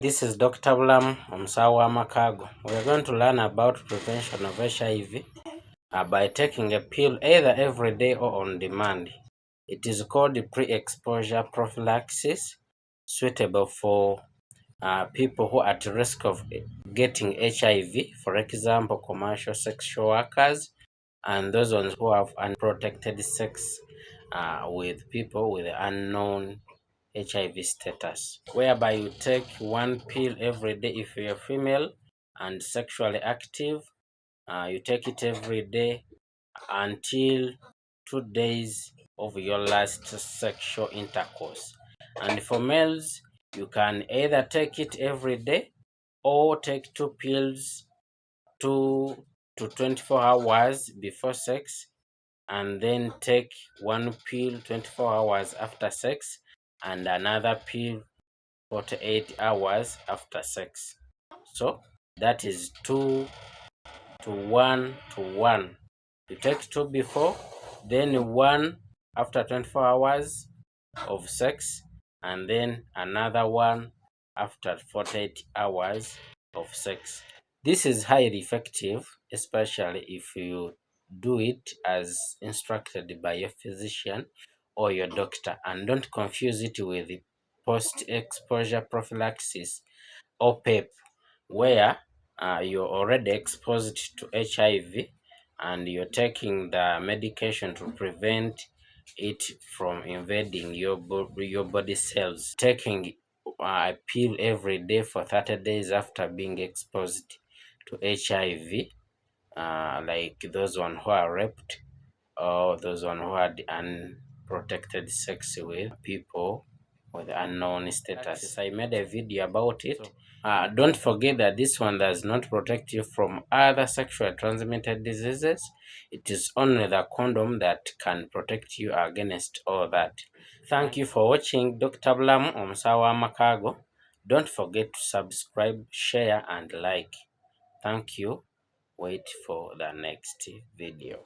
This is Dr. Blam Omsawa Makago. We are going to learn about prevention of HIV by taking a pill either every day or on demand. It is called pre-exposure prophylaxis, suitable for people who are at risk of getting HIV, for example, commercial sexual workers, and those ones who have unprotected sex with people with unknown HIV status, whereby you take one pill every day if you're female and sexually active. You take it every day until 2 days of your last sexual intercourse. And for males, you can either take it every day or take two pills 2 to 24 hours before sex, and then take one pill 24 hours after sex and another pill 48 hours after sex. So that is 2 to 1 to 1. You take two before, then one after 24 hours of sex, and then another one after 48 hours of sex. This is highly effective, especially if you do it as instructed by your physician or your doctor, and don't confuse it with post-exposure prophylaxis or PEP, where you're already exposed to HIV and you're taking the medication to prevent it from invading your body cells. Taking a pill every day for 30 days after being exposed to HIV, like those one who are raped or those one who had unprotected sex with people with unknown status. I made a video about it. Don't forget that this one does not protect you from other sexually transmitted diseases. It is only the condom that can protect you against all that. Thank you for watching Dr. Blam Omsawa Makago. Don't forget to subscribe, share, and like. Thank you. Wait for the next video.